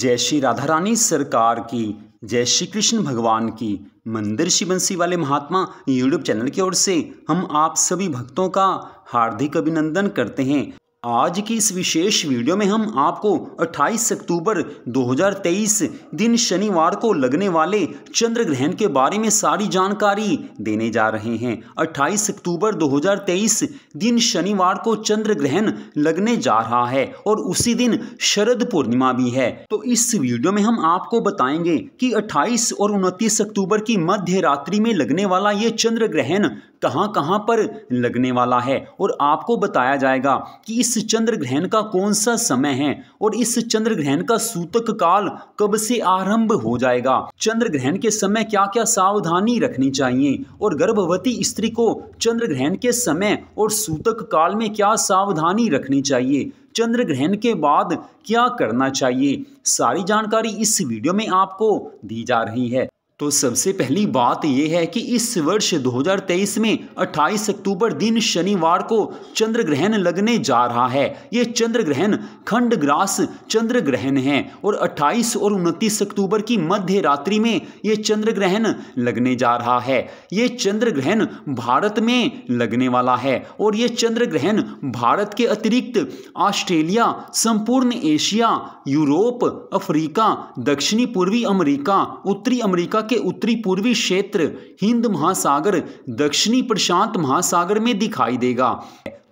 जय श्री राधा रानी सरकार की, जय श्री कृष्ण भगवान की। मंदिर शिव बंसी वाले महात्मा यूट्यूब चैनल की ओर से हम आप सभी भक्तों का हार्दिक अभिनंदन करते हैं। आज की इस विशेष वीडियो में हम आपको 28 अक्टूबर 2023 दिन शनिवार को लगने वाले चंद्र ग्रहण के बारे में सारी जानकारी देने जा रहे हैं। 28 अक्टूबर 2023 दिन शनिवार को चंद्र ग्रहण लगने जा रहा है और उसी दिन शरद पूर्णिमा भी है। तो इस वीडियो में हम आपको बताएंगे कि 28 और 29 अक्टूबर की मध्य रात्रि में लगने वाला ये चंद्र ग्रहण कहां पर लगने वाला है और आपको बताया जाएगा कि इस चंद्र ग्रहण का कौन सा समय है और इस चंद्र ग्रहण का सूतक काल कब से आरंभ हो जाएगा। चंद्र ग्रहण के समय क्या क्या सावधानी रखनी चाहिए और गर्भवती स्त्री को चंद्र ग्रहण के समय और सूतक काल में क्या सावधानी रखनी चाहिए, चंद्र ग्रहण के बाद क्या करना चाहिए, सारी जानकारी इस वीडियो में आपको दी जा रही है। तो सबसे पहली बात यह है कि इस वर्ष 2023 में 28 अक्टूबर दिन शनिवार को चंद्र ग्रहण लगने जा रहा है। ये चंद्र ग्रहण खंडग्रास चंद्र ग्रहण है और 28 और 29 अक्टूबर की मध्य रात्रि में ये चंद्र ग्रहण लगने जा रहा है। ये चंद्र ग्रहण भारत में लगने वाला है और ये चंद्र ग्रहण भारत के अतिरिक्त ऑस्ट्रेलिया, संपूर्ण एशिया, यूरोप, अफ्रीका, दक्षिणी पूर्वी अमेरिका, उत्तरी अमेरिका के उत्तरी पूर्वी क्षेत्र, हिंद महासागर, दक्षिणी प्रशांत महासागर में दिखाई देगा।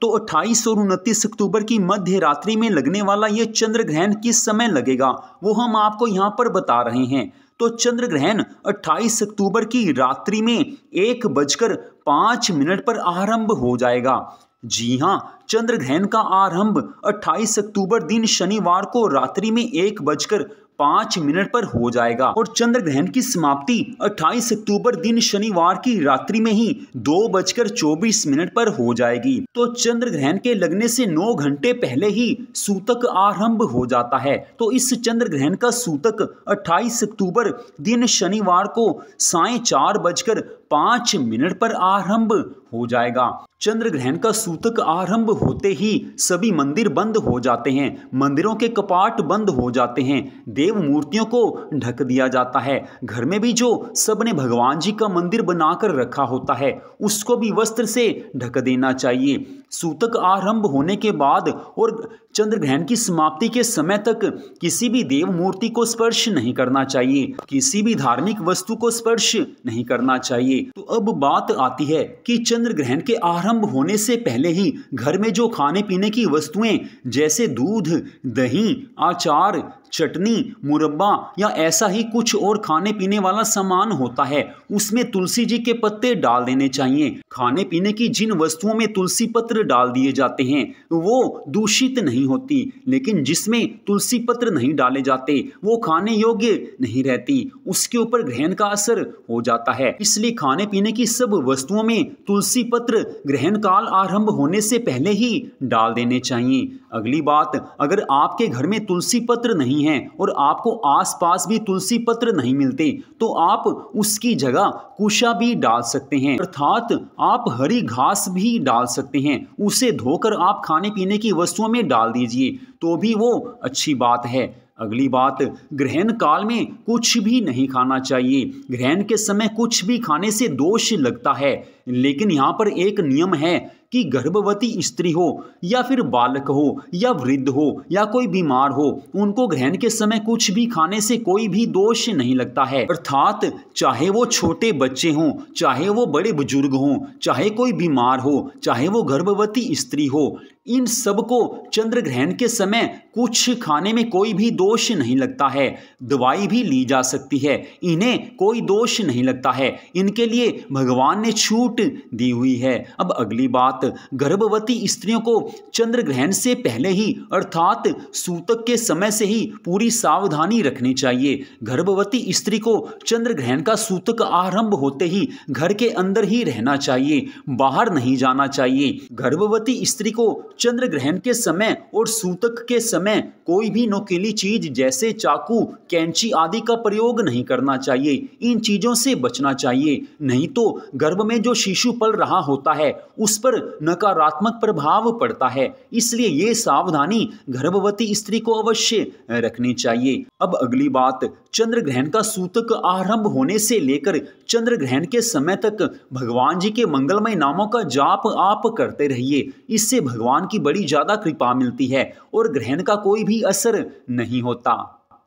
तो 28 और 29 अक्टूबर की मध्य रात्रि में लगने वाला यह चंद्र ग्रहण किस समय लगेगा वो हम आपको यहां पर बता रहे हैं। तो चंद्र ग्रहण 28 अक्टूबर की रात्रि में 1:05 पर आरंभ हो जाएगा। जी हां, चंद्र ग्रहण का आरंभ 28 अक्टूबर दिन शनिवार को रात्रि में 1:05 पर हो जाएगा और चंद्र ग्रहण की समाप्ति 28 अक्टूबर दिन शनिवार की रात्रि में ही 2:24 पर हो जाएगी। तो चंद्र ग्रहण के लगने से 9 घंटे पहले ही सूतक आरंभ हो जाता है। तो इस चंद्र ग्रहण का सूतक 28 अक्टूबर दिन शनिवार को 4:05 पर आरंभ हो जाएगा। चंद्र ग्रहण का सूतक आरंभ होते ही सभी मंदिर बंद हो जाते हैं, मंदिरों के कपाट बंद हो जाते हैं, देव मूर्तियों को ढक दिया जाता है। घर में भी जो सबने भगवान जी का मंदिर बनाकर रखा होता है उसको भी वस्त्र से ढक देना चाहिए। सूतक आरंभ होने के बाद और चंद्र ग्रहण की समाप्ति के समय तक किसी भी देव मूर्ति को स्पर्श नहीं करना चाहिए, किसी भी धार्मिक वस्तु को स्पर्श नहीं करना चाहिए। तो अब बात आती है कि चंद्र ग्रहण के आरंभ होने से पहले ही घर में जो खाने पीने की वस्तुएं जैसे दूध, दही, अचार, चटनी, मुरब्बा या ऐसा ही कुछ और खाने पीने वाला सामान होता है उसमें तुलसी जी के पत्ते डाल देने चाहिए। खाने पीने की जिन वस्तुओं में तुलसी पत्र डाल दिए जाते हैं वो दूषित नहीं होती, लेकिन जिसमें तुलसी पत्र नहीं डाले जाते वो खाने योग्य नहीं रहती, उसके ऊपर ग्रहण का असर हो जाता है। इसलिए खाने पीने की सब वस्तुओं में तुलसी पत्र ग्रहण काल आरंभ होने से पहले ही डाल देने चाहिए। अगली बात, अगर आपके घर में तुलसी पत्र नहीं है और आपको आसपास भी तुलसी पत्र नहीं मिलते तो आप उसकी जगह कुशा भी डाल सकते हैं, अर्थात आप हरी घास भी डाल सकते हैं। उसे धोकर आप खाने पीने की वस्तुओं में डाल दीजिए तो भी वो अच्छी बात है। अगली बात, ग्रहण काल में कुछ भी नहीं खाना चाहिए। ग्रहण के समय कुछ भी खाने से दोष लगता है, लेकिन यहाँ पर एक नियम है कि गर्भवती स्त्री हो या फिर बालक हो या वृद्ध हो या कोई बीमार हो, उनको ग्रहण के समय कुछ भी खाने से कोई भी दोष नहीं लगता है। अर्थात चाहे वो छोटे बच्चे हों, चाहे वो बड़े बुजुर्ग हों, चाहे कोई बीमार हो, चाहे वो गर्भवती स्त्री हो, इन सबको चंद्र ग्रहण के समय कुछ खाने में कोई भी दोष नहीं लगता है। दवाई भी ली जा सकती है, इन्हें कोई दोष नहीं लगता है, इनके लिए भगवान ने छूट दी हुई है। अब अगली बात, गर्भवती स्त्रियों को चंद्र ग्रहण से पहले ही अर्थात सूतक के समय से ही पूरी सावधानी रखनी चाहिए। गर्भवती स्त्री को चंद्र ग्रहण का सूतक आरंभ होते ही घर के अंदर ही रहना चाहिए, बाहर नहीं जाना चाहिए। गर्भवती स्त्री को चंद्र ग्रहण के समय और सूतक के समय कोई भी नुकीली चीज जैसे चाकू, कैंची आदि का प्रयोग नहीं करना चाहिए। इन चीजों से बचना चाहिए, नहीं तो गर्भ में जो शिशु पल रहा होता है उस पर नकारात्मक प्रभाव पड़ता है। इसलिए ये सावधानी गर्भवती स्त्री को अवश्य रखनी चाहिए। अब अगली बात, चंद्र ग्रहण का सूतक आरंभ होने से लेकर चंद्र ग्रहण के समय तक भगवान जी के मंगलमय नामों का जाप आप करते रहिए। इससे भगवान की बड़ी ज्यादा कृपा मिलती है और ग्रहण का कोई भी असर नहीं होता।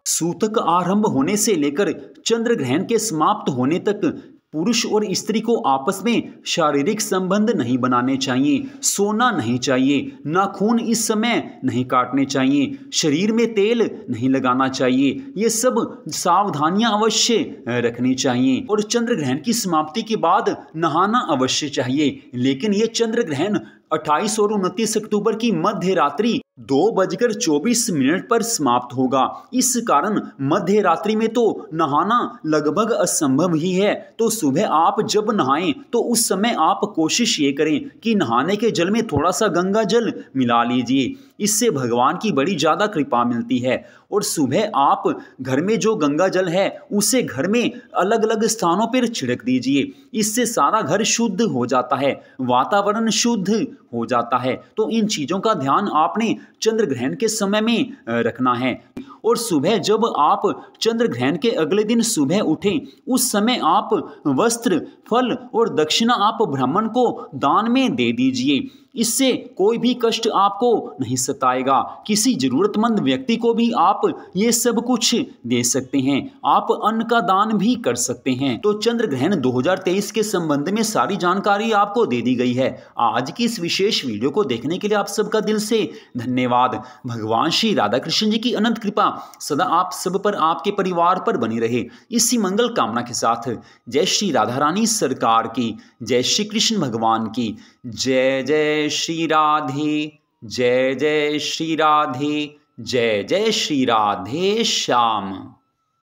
सूतक आरंभ होने से लेकर चंद्र ग्रहण के समाप्त होने तक पुरुष और स्त्री को आपस में शारीरिक संबंध नहीं बनाने चाहिए, सोना नहीं चाहिए, नाखून इस समय नहीं काटने चाहिए, शरीर में तेल नहीं लगाना चाहिए। ये सब सावधानियां अवश्य रखनी चाहिए। और चंद्र ग्रहण की समाप्ति के बाद नहाना अवश्य चाहिए। लेकिन ये चंद्र ग्रहण 28 और 29 अक्टूबर की मध्य रात्रि 2:24 पर समाप्त होगा। इस कारण मध्य रात्रि में तो नहाना लगभग असंभव ही है। तो सुबह आप जब नहाएं तो उस समय आप कोशिश ये करें कि नहाने के जल में थोड़ा सा गंगा जल मिला लीजिए। इससे भगवान की बड़ी ज़्यादा कृपा मिलती है। और सुबह आप घर में जो गंगा जल है उसे घर में अलग अलग स्थानों पर छिड़क दीजिए। इससे सारा घर शुद्ध हो जाता है, वातावरण शुद्ध हो जाता है। तो इन चीज़ों का ध्यान आपने चंद्र ग्रहण के समय में रखना है। और सुबह जब आप चंद्र ग्रहण के अगले दिन सुबह उठें उस समय आप वस्त्र, फल और दक्षिणा आप ब्राह्मण को दान में दे दीजिए। इससे कोई भी कष्ट आपको नहीं सताएगा। किसी जरूरतमंद व्यक्ति को भी आप ये सब कुछ दे सकते हैं। आप अन्न का दान भी कर सकते हैं। तो चंद्र ग्रहण 2023 के संबंध में सारी जानकारी आपको दे दी गई है। आज की इस विशेष वीडियो को देखने के लिए आप सबका दिल से धन्यवाद। भगवान श्री राधा कृष्ण जी की अनंत कृपा सदा आप सब पर, आपके परिवार पर बनी रहे। इसी मंगल कामना के साथ जय श्री राधा रानी सरकार की, जय श्री कृष्ण भगवान की, जय जय श्री राधे, जय जय श्री राधे, जय जय श्री राधे श्याम।